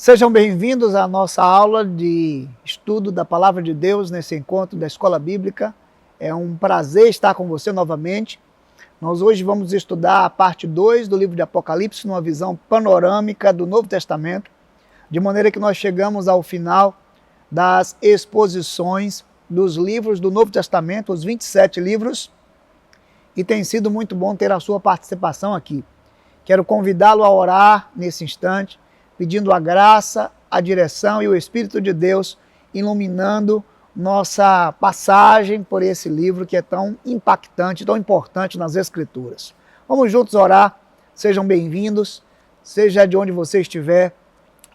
Sejam bem-vindos à nossa aula de estudo da Palavra de Deus nesse encontro da Escola Bíblica. É um prazer estar com você novamente. Nós hoje vamos estudar a parte 2 do livro de Apocalipse, numa visão panorâmica do Novo Testamento, de maneira que nós chegamos ao final das exposições dos livros do Novo Testamento, os 27 livros, e tem sido muito bom ter a sua participação aqui. Quero convidá-lo a orar nesse instante, pedindo a graça, a direção e o Espírito de Deus iluminando nossa passagem por esse livro que é tão impactante, tão importante nas Escrituras. Vamos juntos orar, sejam bem-vindos, seja de onde você estiver,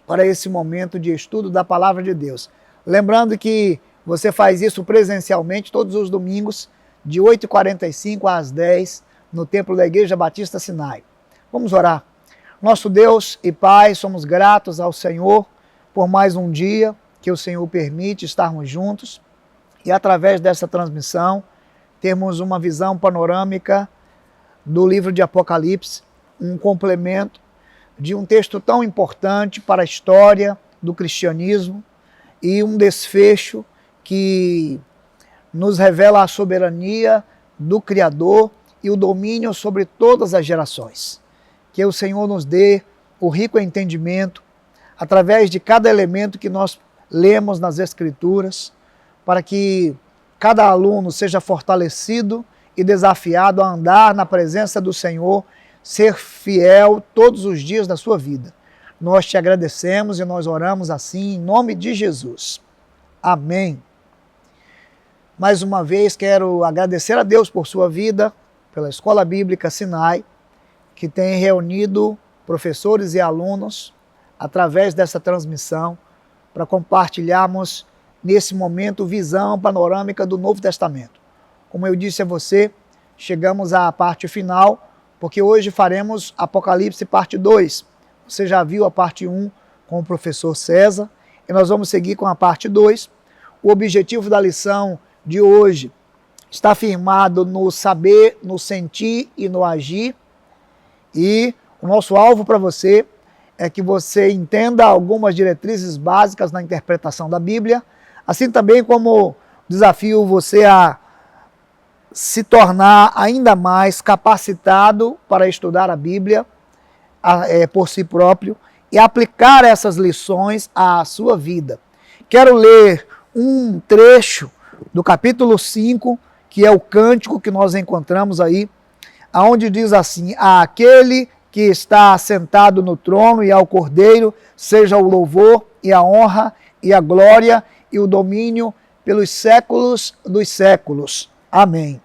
para esse momento de estudo da Palavra de Deus. Lembrando que você faz isso presencialmente todos os domingos, de 8h45 às 10, no templo da Igreja Batista Sinai. Vamos orar. Nosso Deus e Pai, somos gratos ao Senhor por mais um dia que o Senhor permite estarmos juntos e através dessa transmissão termos uma visão panorâmica do livro de Apocalipse, um complemento de um texto tão importante para a história do cristianismo e um desfecho que nos revela a soberania do Criador e o domínio sobre todas as gerações. Que o Senhor nos dê o rico entendimento através de cada elemento que nós lemos nas Escrituras, para que cada aluno seja fortalecido e desafiado a andar na presença do Senhor, ser fiel todos os dias da sua vida. Nós te agradecemos e nós oramos assim em nome de Jesus. Amém. Mais uma vez quero agradecer a Deus por sua vida, pela Escola Bíblica Sinai, que tem reunido professores e alunos através dessa transmissão para compartilharmos nesse momento visão panorâmica do Novo Testamento. Como eu disse a você, chegamos à parte final, porque hoje faremos Apocalipse parte 2. Você já viu a parte 1 com o professor César e nós vamos seguir com a parte 2. O objetivo da lição de hoje está firmado no saber, no sentir e no agir. E o nosso alvo para você é que você entenda algumas diretrizes básicas na interpretação da Bíblia, assim também como desafio você a se tornar ainda mais capacitado para estudar a Bíblia por si próprio e aplicar essas lições à sua vida. Quero ler um trecho do capítulo 5, que é o cântico que nós encontramos aí, onde diz assim: àquele que está sentado no trono e ao Cordeiro seja o louvor e a honra e a glória e o domínio pelos séculos dos séculos. Amém.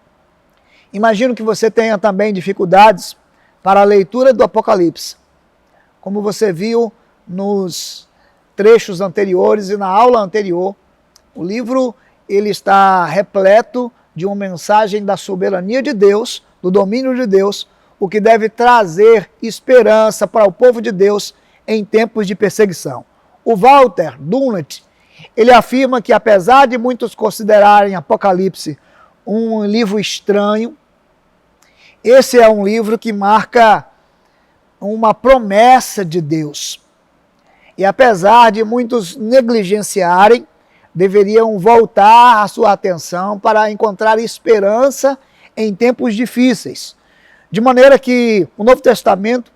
Imagino que você tenha também dificuldades para a leitura do Apocalipse. Como você viu nos trechos anteriores e na aula anterior, o livro ele está repleto de uma mensagem da soberania de Deus, do domínio de Deus, o que deve trazer esperança para o povo de Deus em tempos de perseguição. O Walter Dunnett, ele afirma que apesar de muitos considerarem Apocalipse um livro estranho, esse é um livro que marca uma promessa de Deus. E apesar de muitos negligenciarem, deveriam voltar a sua atenção para encontrar esperança em tempos difíceis. De maneira que o Novo Testamento,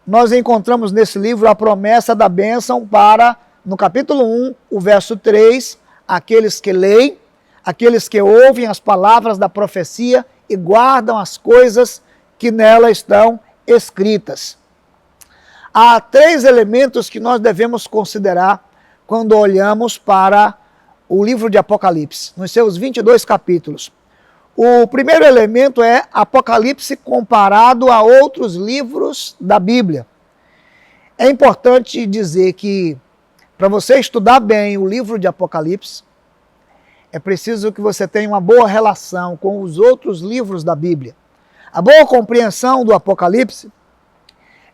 nós encontramos nesse livro a promessa da bênção para, no capítulo 1, o verso 3, aqueles que leem, aqueles que ouvem as palavras da profecia e guardam as coisas que nela estão escritas. Há 3 elementos que nós devemos considerar quando olhamos para o livro de Apocalipse, nos seus 22 capítulos. O primeiro elemento é Apocalipse comparado a outros livros da Bíblia. É importante dizer que, para você estudar bem o livro de Apocalipse, é preciso que você tenha uma boa relação com os outros livros da Bíblia. A boa compreensão do Apocalipse,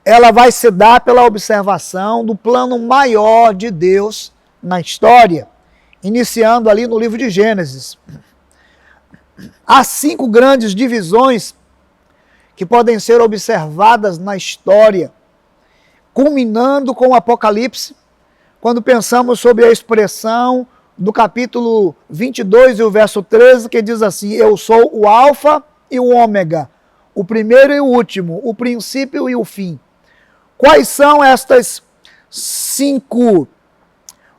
ela vai se dar pela observação do plano maior de Deus na história, iniciando ali no livro de Gênesis. Há 5 grandes divisões que podem ser observadas na história culminando com o Apocalipse, quando pensamos sobre a expressão do capítulo 22 e o verso 13, que diz assim: eu sou o Alfa e o Ômega, o primeiro e o último, o princípio e o fim. Quais são estas 5,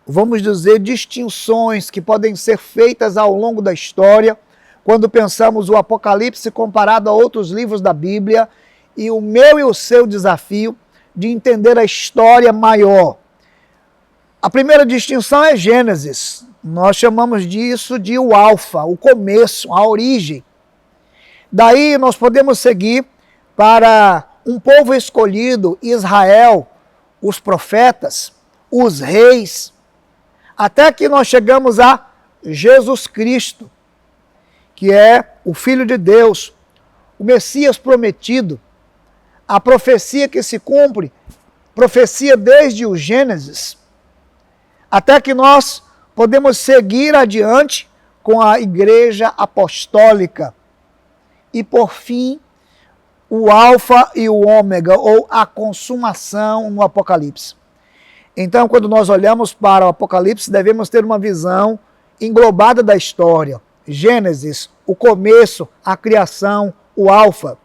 vamos dizer, distinções que podem ser feitas ao longo da história, quando pensamos o Apocalipse comparado a outros livros da Bíblia, e o meu e o seu desafio de entender a história maior? A primeira distinção é Gênesis. Nós chamamos disso de o alfa, o começo, a origem. Daí nós podemos seguir para um povo escolhido, Israel, os profetas, os reis, até que nós chegamos a Jesus Cristo, que é o Filho de Deus, o Messias prometido, a profecia que se cumpre, profecia desde o Gênesis, até que nós podemos seguir adiante com a Igreja Apostólica. E por fim, o Alfa e o Ômega, ou a consumação no Apocalipse. Então, quando nós olhamos para o Apocalipse, devemos ter uma visão englobada da história. Gênesis, o começo, a criação, o Alfa.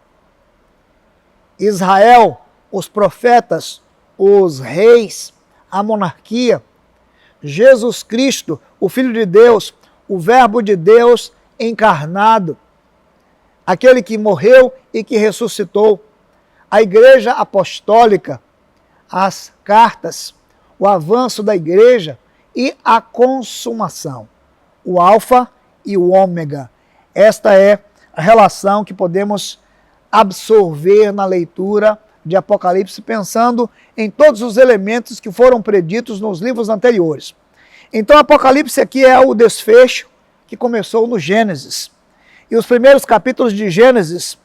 Israel, os profetas, os reis, a monarquia. Jesus Cristo, o Filho de Deus, o Verbo de Deus encarnado, aquele que morreu e que ressuscitou, a Igreja Apostólica, as cartas, o avanço da Igreja e a consumação, o Alfa e o Ômega. Esta é a relação que podemos absorver na leitura de Apocalipse, pensando em todos os elementos que foram preditos nos livros anteriores. Então, Apocalipse aqui é o desfecho que começou no Gênesis. E os primeiros capítulos de Gênesis,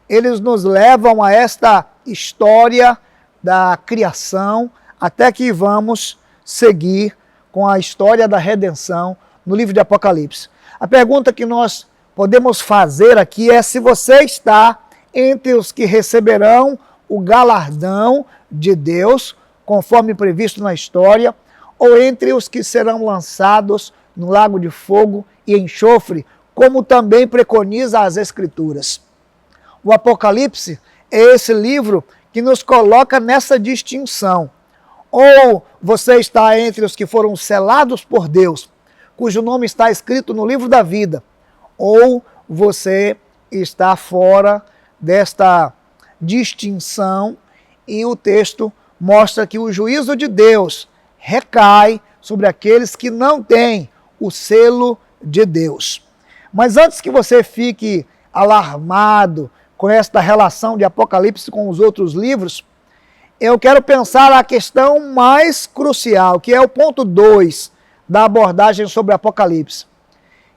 eles nos levam a esta história da criação, até que vamos seguir com a história da redenção no livro de Apocalipse. A pergunta que nós podemos fazer aqui é se você está entre os que receberão o galardão de Deus, conforme previsto na história, ou entre os que serão lançados no lago de fogo e enxofre, como também preconiza as Escrituras. O Apocalipse é esse livro que nos coloca nessa distinção. Ou você está entre os que foram selados por Deus, cujo nome está escrito no livro da vida, ou você está fora desta distinção, e o texto mostra que o juízo de Deus recai sobre aqueles que não têm o selo de Deus. Mas antes que você fique alarmado com esta relação de Apocalipse com os outros livros, eu quero pensar a questão mais crucial, que é o ponto 2 da abordagem sobre Apocalipse,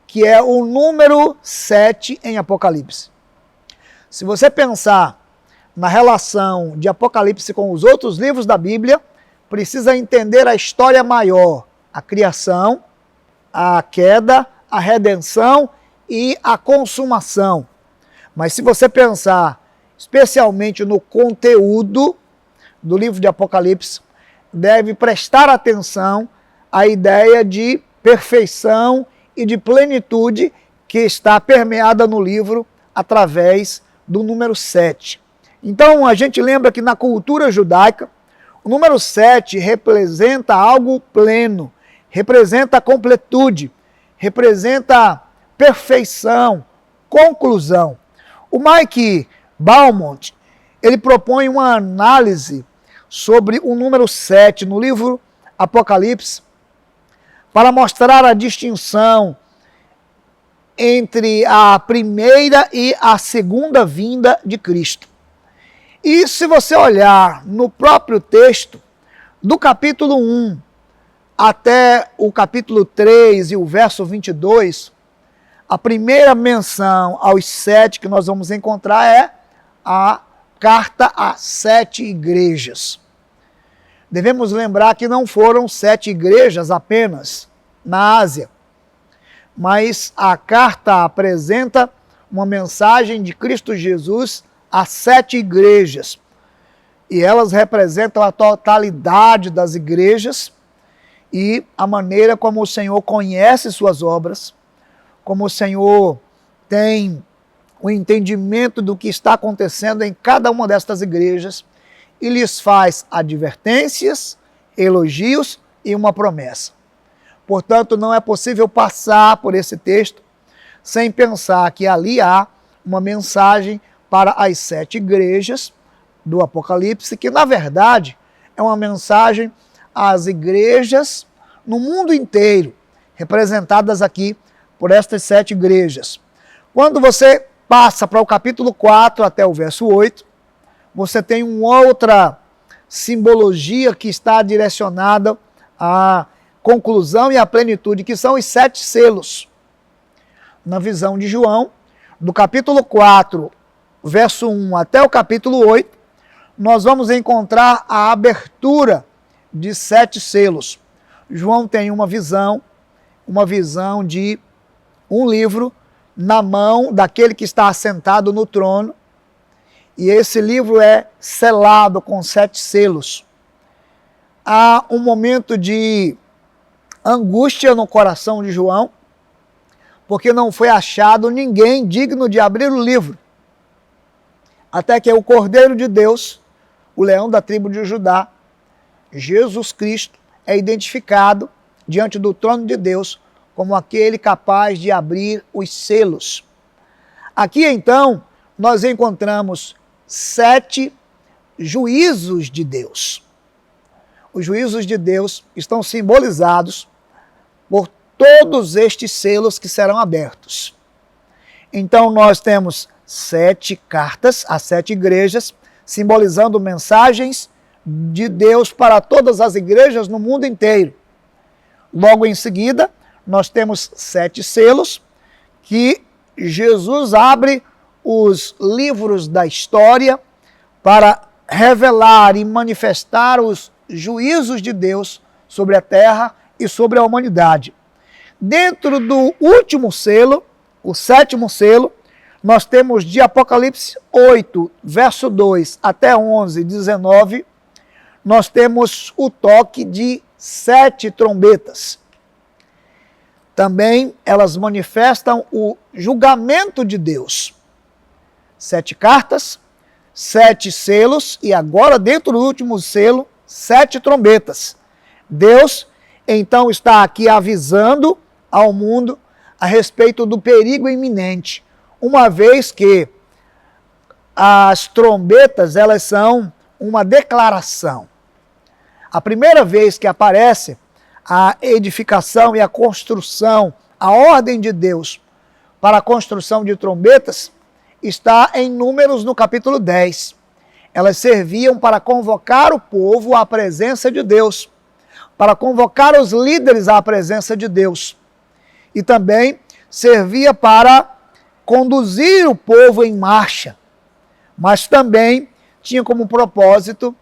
que é o número 7 em Apocalipse. Se você pensar na relação de Apocalipse com os outros livros da Bíblia, precisa entender a história maior, a criação, a queda, a redenção e a consumação. Mas se você pensar especialmente no conteúdo do livro de Apocalipse, deve prestar atenção à ideia de perfeição e de plenitude que está permeada no livro através do número 7. Então a gente lembra que na cultura judaica, o número 7 representa algo pleno, representa a completude, representa perfeição, conclusão. O Mike Beaumont, ele propõe uma análise sobre o número 7 no livro Apocalipse, para mostrar a distinção entre a primeira e a segunda vinda de Cristo. E se você olhar no próprio texto, do capítulo 1 até o capítulo 3 e o verso 22, a primeira menção aos 7 que nós vamos encontrar é a carta às 7 igrejas. Devemos lembrar que não foram 7 igrejas apenas na Ásia, mas a carta apresenta uma mensagem de Cristo Jesus a 7 igrejas. e elas representam a totalidade das igrejas e a maneira como o Senhor conhece suas obras, como o Senhor tem o entendimento do que está acontecendo em cada uma destas igrejas e lhes faz advertências, elogios e uma promessa. Portanto, não é possível passar por esse texto sem pensar que ali há uma mensagem para as 7 igrejas do Apocalipse, que na verdade é uma mensagem às igrejas no mundo inteiro, representadas aqui por estas 7 igrejas. Quando você passa para o capítulo 4 até o verso 8, você tem uma outra simbologia que está direcionada à conclusão e à plenitude, que são os 7 selos. Na visão de João, do capítulo 4, verso 1 até o capítulo 8, nós vamos encontrar a abertura de 7 selos. João tem uma visão de um livro na mão daquele que está assentado no trono, e esse livro é selado com 7 selos. Há um momento de angústia no coração de João, porque não foi achado ninguém digno de abrir o livro, até que o Cordeiro de Deus, o leão da tribo de Judá, Jesus Cristo, é identificado diante do trono de Deus como aquele capaz de abrir os selos. Aqui então nós encontramos 7 juízos de Deus. Os juízos de Deus estão simbolizados por todos estes selos que serão abertos. Então nós temos 7 cartas a 7 igrejas, simbolizando mensagens de Deus para todas as igrejas no mundo inteiro. Logo em seguida, nós temos 7 selos, que Jesus abre os livros da história para revelar e manifestar os juízos de Deus sobre a terra e sobre a humanidade. Dentro do último selo, o 7º selo, nós temos de Apocalipse 8, verso 2 até 11, 19, nós temos o toque de 7 trombetas. Também elas manifestam o julgamento de Deus. 7 cartas, 7 selos e agora dentro do último selo, 7 trombetas. Deus então está aqui avisando ao mundo a respeito do perigo iminente, uma vez que as trombetas elas são uma declaração. A primeira vez que aparece a edificação e a construção, a ordem de Deus para a construção de trombetas, está em Números no capítulo 10. Elas serviam para convocar o povo à presença de Deus, para convocar os líderes à presença de Deus. E também servia para conduzir o povo em marcha, mas também tinha como propósito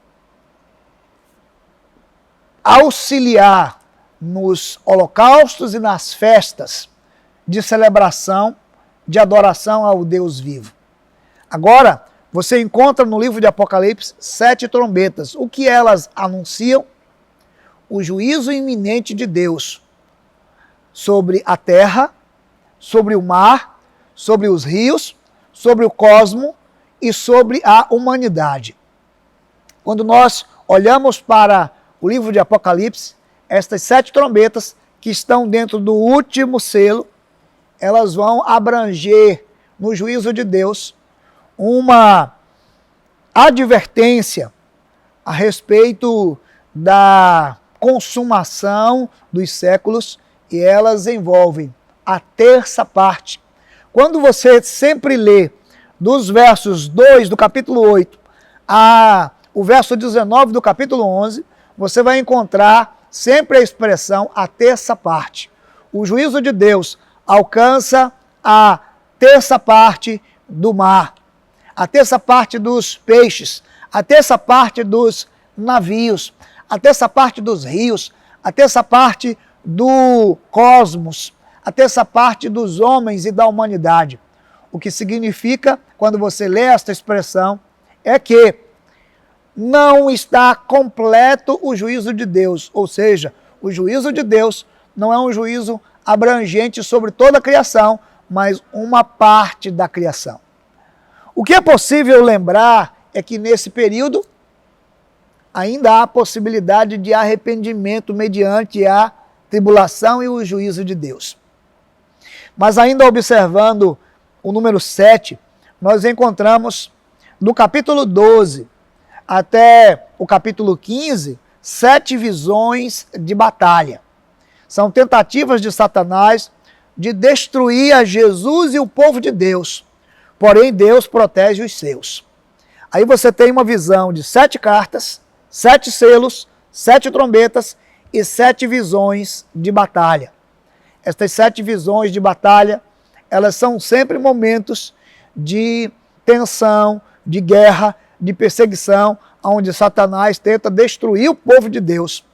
auxiliar nos holocaustos e nas festas de celebração, de adoração ao Deus vivo. Agora, você encontra no livro de Apocalipse 7 trombetas. O que elas anunciam? O juízo iminente de Deus sobre a terra, sobre o mar, sobre os rios, sobre o cosmo e sobre a humanidade. Quando nós olhamos para o livro de Apocalipse, estas 7 trombetas que estão dentro do último selo, elas vão abranger no juízo de Deus uma advertência a respeito da consumação dos séculos, e elas envolvem a terça parte. Quando você sempre lê dos versos 2 do capítulo 8 a o verso 19 do capítulo 11, você vai encontrar sempre a expressão a terça parte. O juízo de Deus alcança a terça parte do mar, a terça parte dos peixes, a terça parte dos navios, a terça parte dos rios, a terça parte do cosmos, a terça parte dos homens e da humanidade. O que significa, quando você lê esta expressão, é que não está completo o juízo de Deus. Ou seja, o juízo de Deus não é um juízo abrangente sobre toda a criação, mas uma parte da criação. O que é possível lembrar é que nesse período ainda há possibilidade de arrependimento mediante a tribulação e o juízo de Deus. Mas ainda observando o número 7, nós encontramos do capítulo 12 até o capítulo 15, 7 visões de batalha. São tentativas de Satanás de destruir a Jesus e o povo de Deus. Porém, Deus protege os seus. Aí você tem uma visão de 7 cartas, 7 selos, 7 trombetas e 7 visões de batalha. Estas 7 visões de batalha, elas são sempre momentos de tensão, de guerra, de perseguição, onde Satanás tenta destruir o povo de Deus.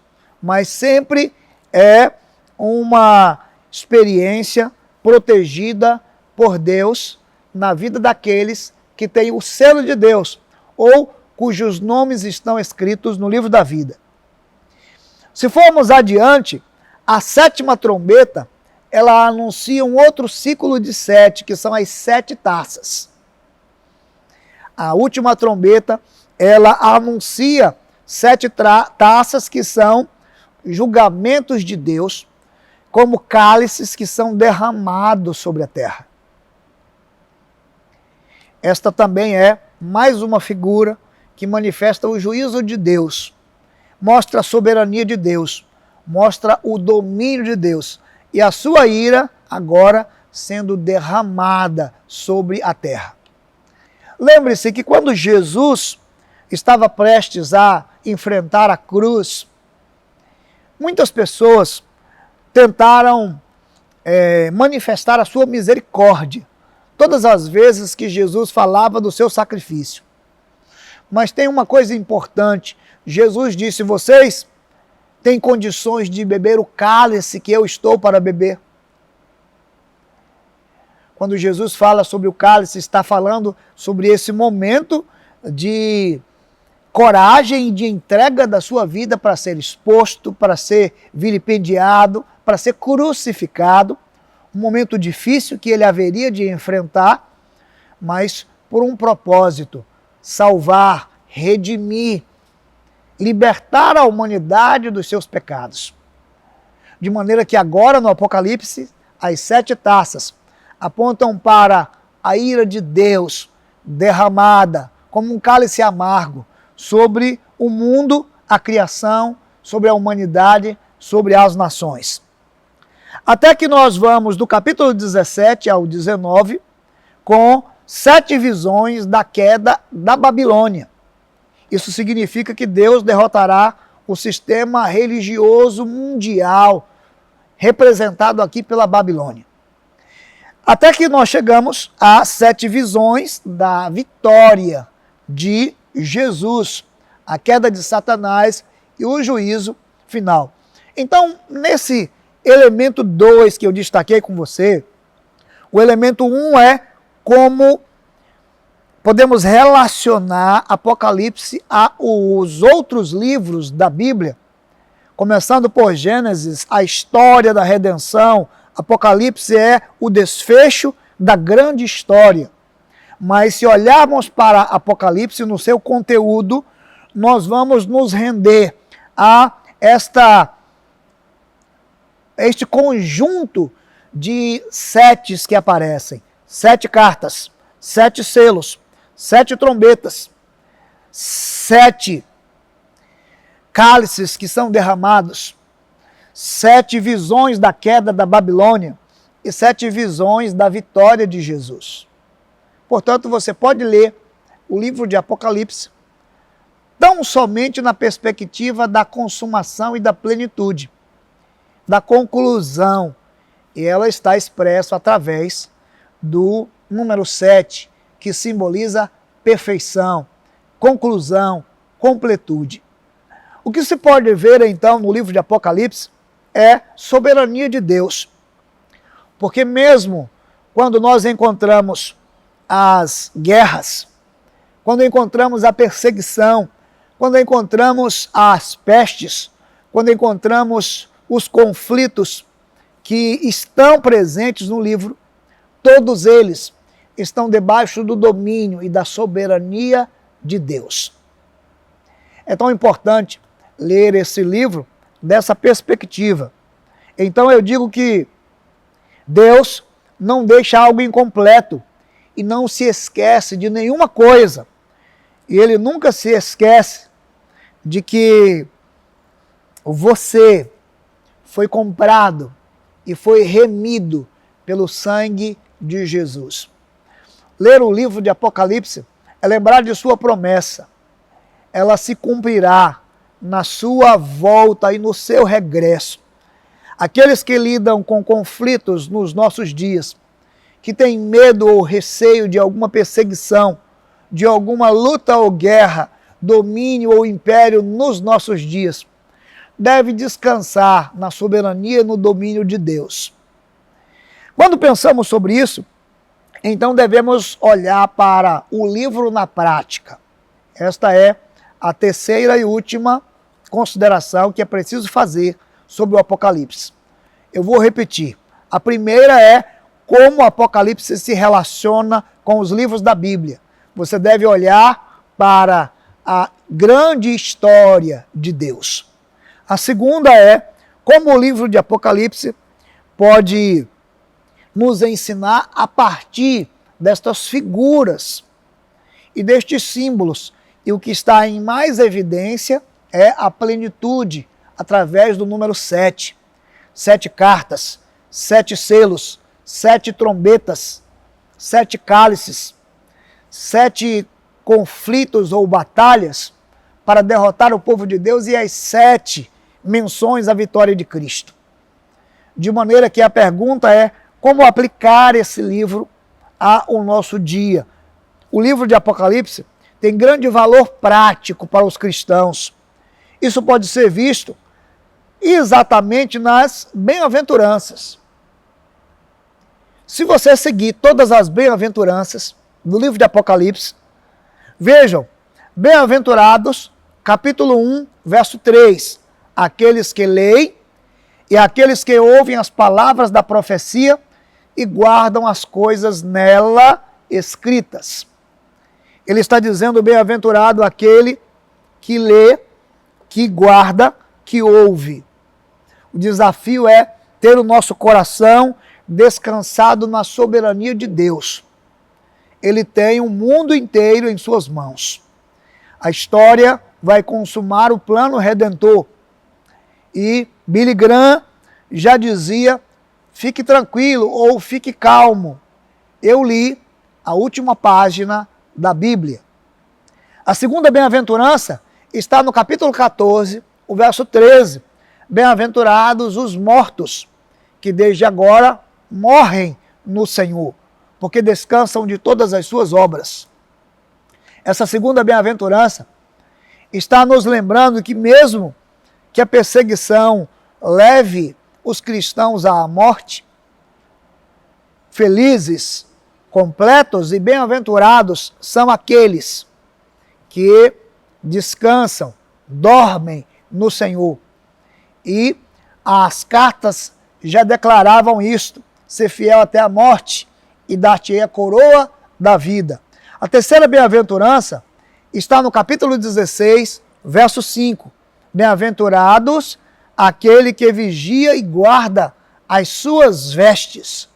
Mas sempre é uma experiência protegida por Deus na vida daqueles que têm o selo de Deus ou cujos nomes estão escritos no livro da vida. Se formos adiante, a 7ª trombeta, ela anuncia um outro ciclo de 7, que são as 7 taças. A última trombeta, ela anuncia 7 taças que são julgamentos de Deus, como cálices que são derramados sobre a terra. Esta também é mais uma figura que manifesta o juízo de Deus, mostra a soberania de Deus, mostra o domínio de Deus e a sua ira agora sendo derramada sobre a terra. Lembre-se que quando Jesus estava prestes a enfrentar a cruz, muitas pessoas tentaram manifestar a sua misericórdia todas as vezes que Jesus falava do seu sacrifício. Mas tem uma coisa importante, Jesus disse, vocês têm condições de beber o cálice que eu estou para beber? Quando Jesus fala sobre o cálice, está falando sobre esse momento de coragem e de entrega da sua vida para ser exposto, para ser vilipendiado, para ser crucificado. Um momento difícil que ele haveria de enfrentar, mas por um propósito, salvar, redimir, libertar a humanidade dos seus pecados. De maneira que agora no Apocalipse, as 7 taças apontam para a ira de Deus derramada como um cálice amargo sobre o mundo, a criação, sobre a humanidade, sobre as nações. Até que nós vamos do capítulo 17 ao 19 com 7 visões da queda da Babilônia. Isso significa que Deus derrotará o sistema religioso mundial representado aqui pela Babilônia. Até que nós chegamos às 7 visões da vitória de Jesus, a queda de Satanás e o juízo final. Então, nesse elemento 2 que eu destaquei com você, o elemento 1 é como podemos relacionar Apocalipse aos outros livros da Bíblia, começando por Gênesis, a história da redenção. Apocalipse é o desfecho da grande história. Mas se olharmos para Apocalipse no seu conteúdo, nós vamos nos render a este conjunto de 7 que aparecem. 7 cartas, 7 selos, 7 trombetas, 7 cálices que são derramados, 7 visões da queda da Babilônia e 7 visões da vitória de Jesus. Portanto, você pode ler o livro de Apocalipse tão somente na perspectiva da consumação e da plenitude, da conclusão. E ela está expressa através do número 7, que simboliza perfeição, conclusão, completude. O que se pode ver, então, no livro de Apocalipse é soberania de Deus. Porque mesmo quando nós encontramos as guerras, quando encontramos a perseguição, quando encontramos as pestes, quando encontramos os conflitos que estão presentes no livro, todos eles estão debaixo do domínio e da soberania de Deus. É tão importante ler esse livro dessa perspectiva. Então eu digo que Deus não deixa algo incompleto e não se esquece de nenhuma coisa. E Ele nunca se esquece de que você foi comprado e foi remido pelo sangue de Jesus. Ler o livro de Apocalipse é lembrar de sua promessa. Ela se cumprirá na sua volta e no seu regresso. Aqueles que lidam com conflitos nos nossos dias, que têm medo ou receio de alguma perseguição, de alguma luta ou guerra, domínio ou império nos nossos dias, deve descansar na soberania e no domínio de Deus. Quando pensamos sobre isso, então devemos olhar para o livro na prática. Esta é a terceira e última consideração que é preciso fazer sobre o Apocalipse. Eu vou repetir. A primeira é como o Apocalipse se relaciona com os livros da Bíblia. Você deve olhar para a grande história de Deus. A segunda é como o livro de Apocalipse pode nos ensinar a partir destas figuras e destes símbolos. E o que está em mais evidência é a plenitude através do número 7. 7 cartas, 7 selos, 7 trombetas, 7 cálices, 7 conflitos ou batalhas para derrotar o povo de Deus e as 7 menções à vitória de Cristo. De maneira que a pergunta é como aplicar esse livro ao nosso dia. O livro de Apocalipse tem grande valor prático para os cristãos. Isso pode ser visto exatamente nas bem-aventuranças. Se você seguir todas as bem-aventuranças do livro de Apocalipse, vejam, bem-aventurados, capítulo 1, verso 3, aqueles que leem e aqueles que ouvem as palavras da profecia e guardam as coisas nela escritas. Ele está dizendo, bem-aventurado aquele que lê, que guarda, que ouve. O desafio é ter o nosso coração descansado na soberania de Deus. Ele tem o mundo inteiro em suas mãos. A história vai consumar o plano redentor. E Billy Graham já dizia, fique tranquilo ou fique calmo. Eu li a última página da Bíblia. A segunda bem-aventurança está no capítulo 14, o verso 13. Bem-aventurados os mortos, que desde agora morrem no Senhor, porque descansam de todas as suas obras. Essa segunda bem-aventurança está nos lembrando que mesmo que a perseguição leve os cristãos à morte, felizes, completos e bem-aventurados são aqueles que descansam, dormem no Senhor. E as cartas já declaravam isto, ser fiel até a morte e dar-te-ei a coroa da vida. A terceira bem-aventurança está no capítulo 16, verso 5. Bem-aventurados aquele que vigia e guarda as suas vestes.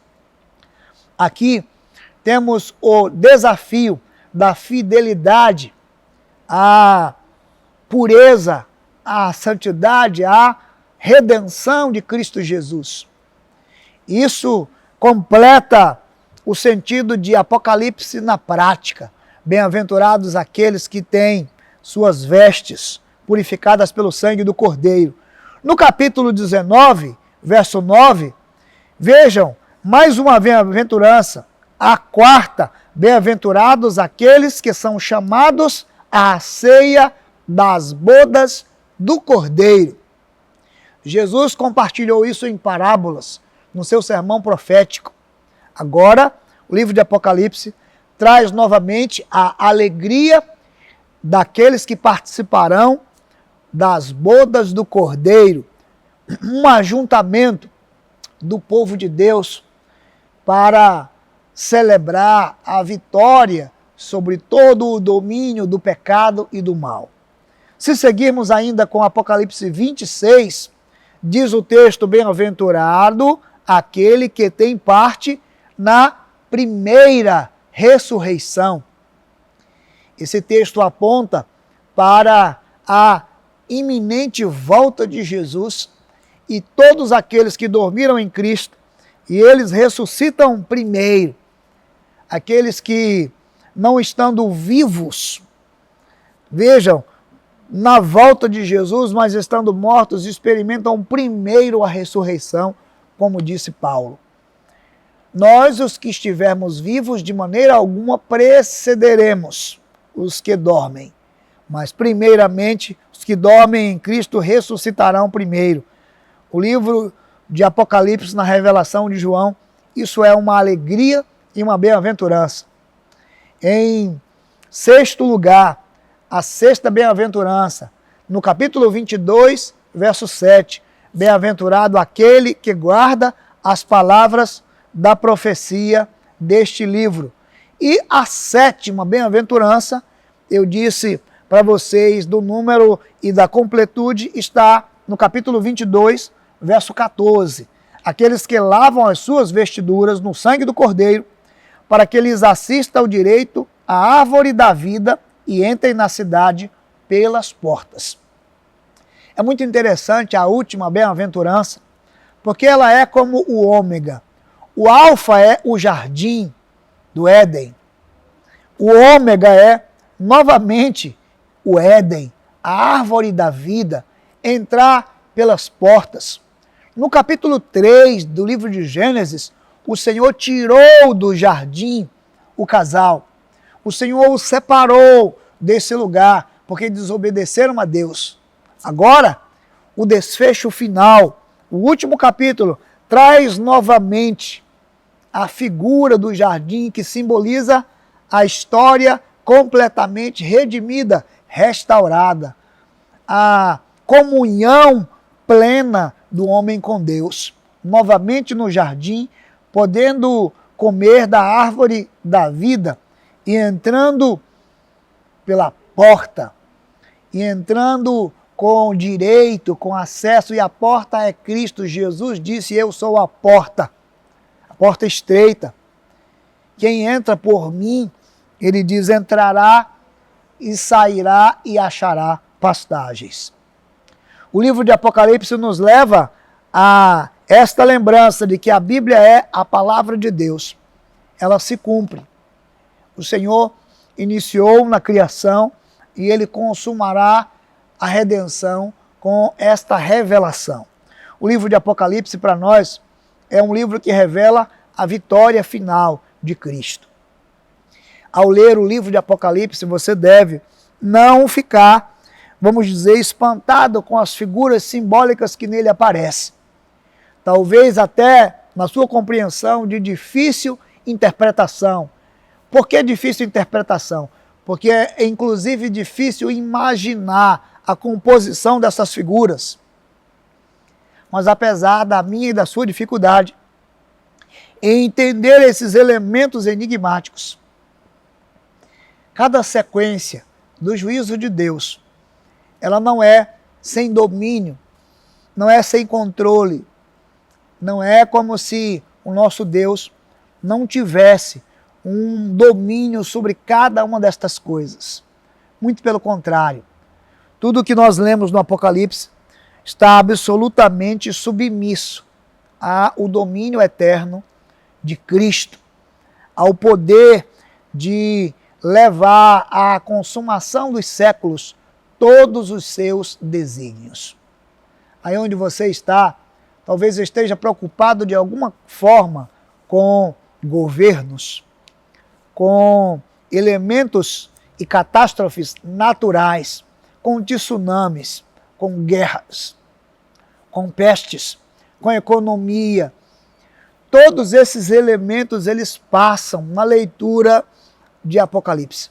Aqui temos o desafio da fidelidade, à pureza, à santidade, à redenção de Cristo Jesus. Isso completa o sentido de Apocalipse na prática. Bem-aventurados aqueles que têm suas vestes purificadas pelo sangue do Cordeiro. No capítulo 19, verso 9, vejam, mais uma bem-aventurança, a quarta, bem-aventurados aqueles que são chamados à ceia das bodas do Cordeiro. Jesus compartilhou isso em parábolas, no seu sermão profético. Agora, o livro de Apocalipse traz novamente a alegria daqueles que participarão das bodas do Cordeiro, um ajuntamento do povo de Deus para celebrar a vitória sobre todo o domínio do pecado e do mal. Se seguirmos ainda com Apocalipse 26, diz o texto: bem-aventurado aquele que tem parte na primeira ressurreição. Esse texto aponta para a iminente volta de Jesus e todos aqueles que dormiram em Cristo, e eles ressuscitam primeiro. Aqueles que, não estando vivos, vejam, na volta de Jesus, mas estando mortos, experimentam primeiro a ressurreição, como disse Paulo. Nós, os que estivermos vivos, de maneira alguma precederemos os que dormem. Mas, primeiramente, os que dormem em Cristo ressuscitarão primeiro. O livro de Apocalipse, na revelação de João, isso é uma alegria e uma bem-aventurança. Em sexto lugar, a sexta bem-aventurança, no capítulo 22, verso 7. Bem-aventurado aquele que guarda as palavras da profecia deste livro. E a sétima bem-aventurança, eu disse para vocês do número e da completude, está no capítulo 22, verso 14. Aqueles que lavam as suas vestiduras no sangue do Cordeiro, para que lhes assista o direito à árvore da vida e entrem na cidade pelas portas. É muito interessante a última bem-aventurança, porque ela é como o ômega. O alfa é o jardim do Éden. O ômega é, novamente, o Éden, a árvore da vida, entrar pelas portas. No capítulo 3 do livro de Gênesis, o Senhor tirou do jardim o casal. O Senhor os separou desse lugar, porque desobedeceram a Deus. Agora, o desfecho final, o último capítulo, traz novamente a figura do jardim que simboliza a história completamente redimida, restaurada. A comunhão plena do homem com Deus. Novamente no jardim, podendo comer da árvore da vida e entrando pela porta, e entrando com direito, com acesso, e a porta é Cristo. Jesus disse: eu sou a porta estreita. Quem entra por mim, ele diz, entrará e sairá e achará pastagens. O livro de Apocalipse nos leva a esta lembrança de que a Bíblia é a palavra de Deus. Ela se cumpre. O Senhor iniciou na criação e ele consumará a redenção com esta revelação. O livro de Apocalipse, para nós, é um livro que revela a vitória final de Cristo. Ao ler o livro de Apocalipse, você deve não ficar, vamos dizer, espantado com as figuras simbólicas que nele aparecem. Talvez até na sua compreensão de difícil interpretação. Por que difícil interpretação? Porque é inclusive difícil imaginar a composição dessas figuras. Mas apesar da minha e da sua dificuldade em entender esses elementos enigmáticos, cada sequência do juízo de Deus, ela não é sem domínio, não é sem controle, não é como se o nosso Deus não tivesse um domínio sobre cada uma destas coisas. Muito pelo contrário. Tudo o que nós lemos no Apocalipse está absolutamente submisso ao domínio eterno de Cristo, ao poder de levar à consumação dos séculos todos os seus desígnios. Aí onde você está, talvez esteja preocupado de alguma forma com governos, com elementos e catástrofes naturais, com tsunamis, com guerras, com pestes, com economia. Todos esses elementos, eles passam na leitura de Apocalipse.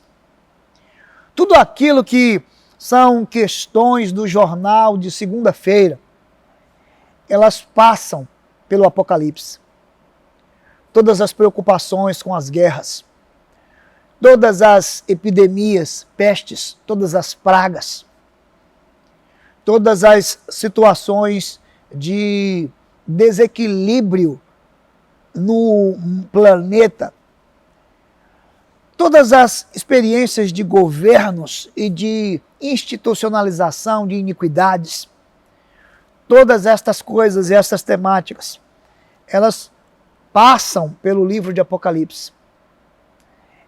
Tudo aquilo que são questões do jornal de segunda-feira, elas passam pelo Apocalipse. Todas as preocupações com as guerras, todas as epidemias, pestes, todas as pragas, todas as situações de desequilíbrio no planeta, todas as experiências de governos e de institucionalização de iniquidades, todas estas coisas e estas temáticas, elas passam pelo livro de Apocalipse.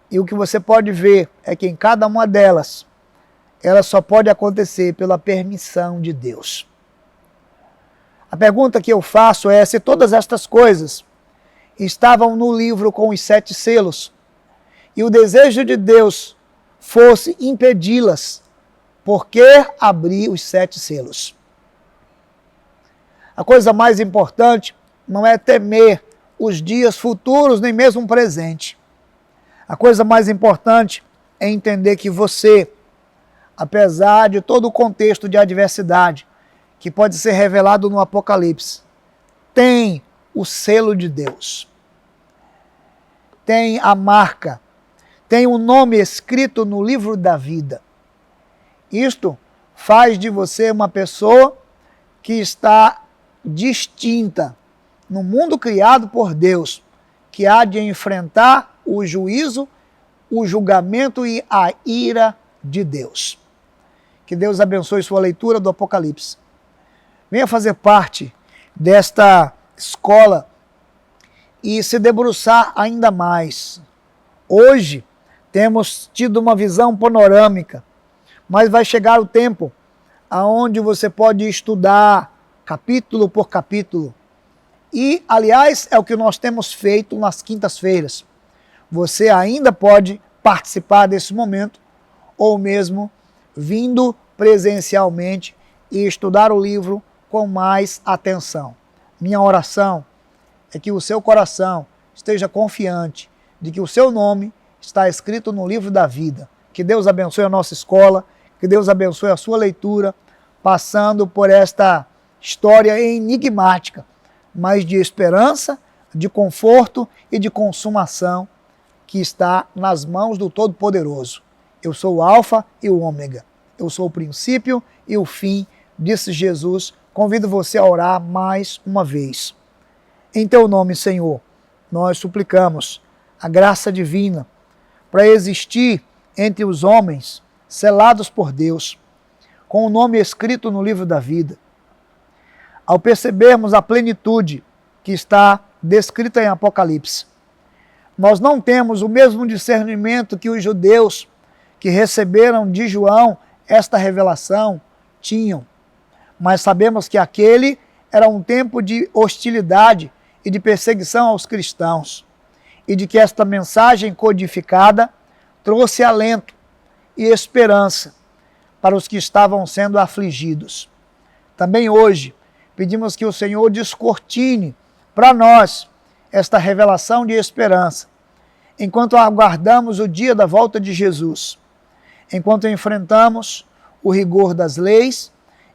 E o que você pode ver é que em cada uma delas, ela só pode acontecer pela permissão de Deus. A pergunta que eu faço é se todas estas coisas estavam no livro com os 7 selos, e o desejo de Deus fosse impedi-las, por que abrir os 7 selos? A coisa mais importante não é temer os dias futuros, nem mesmo o presente. A coisa mais importante é entender que você, apesar de todo o contexto de adversidade que pode ser revelado no Apocalipse, tem o selo de Deus. Tem a marca, tem o nome escrito no livro da vida. Isto faz de você uma pessoa que está distinta no mundo criado por Deus, que há de enfrentar o juízo, o julgamento e a ira de Deus. Que Deus abençoe sua leitura do Apocalipse. Venha fazer parte desta escola e se debruçar ainda mais. Hoje temos tido uma visão panorâmica, mas vai chegar o tempo aonde você pode estudar capítulo por capítulo. E, aliás, é o que nós temos feito nas quintas-feiras. Você ainda pode participar desse momento, ou mesmo vindo presencialmente e estudar o livro com mais atenção. Minha oração é que o seu coração esteja confiante de que o seu nome está escrito no livro da vida. Que Deus abençoe a nossa escola, que Deus abençoe a sua leitura, passando por esta história enigmática, mas de esperança, de conforto e de consumação que está nas mãos do Todo-Poderoso. Eu sou o Alfa e o Ômega. Eu sou o princípio e o fim, disse Jesus. Convido você a orar mais uma vez. Em teu nome, Senhor, nós suplicamos a graça divina para existir entre os homens, selados por Deus, com o nome escrito no livro da vida. Ao percebermos a plenitude que está descrita em Apocalipse, nós não temos o mesmo discernimento que os judeus que receberam de João esta revelação tinham, mas sabemos que aquele era um tempo de hostilidade e de perseguição aos cristãos, e de que esta mensagem codificada trouxe alento e esperança para os que estavam sendo afligidos. Também hoje, pedimos que o Senhor descortine para nós esta revelação de esperança, enquanto aguardamos o dia da volta de Jesus, enquanto enfrentamos o rigor das leis,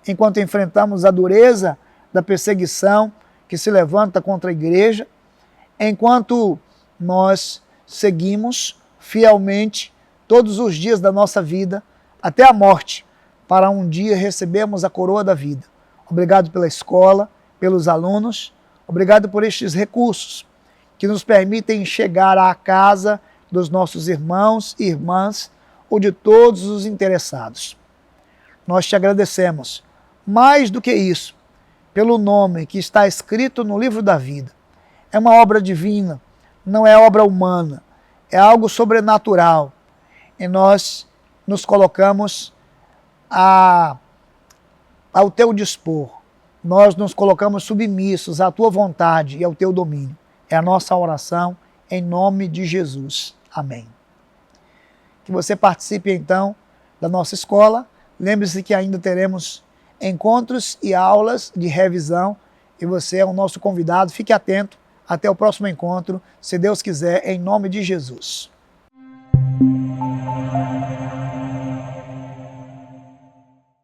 enquanto enfrentamos a dureza da perseguição que se levanta contra a igreja, enquanto nós seguimos fielmente todos os dias da nossa vida até a morte, para um dia recebermos a coroa da vida. Obrigado pela escola, pelos alunos, obrigado por estes recursos que nos permitem chegar à casa dos nossos irmãos e irmãs ou de todos os interessados. Nós te agradecemos, mais do que isso, pelo nome que está escrito no livro da vida. É uma obra divina, não é obra humana, é algo sobrenatural. E nós nos colocamos ao teu dispor. Nós nos colocamos submissos à tua vontade e ao teu domínio. É a nossa oração em nome de Jesus. Amém. Que você participe então da nossa escola. Lembre-se que ainda teremos encontros e aulas de revisão e você é o nosso convidado. Fique atento. Até o próximo encontro, se Deus quiser, em nome de Jesus.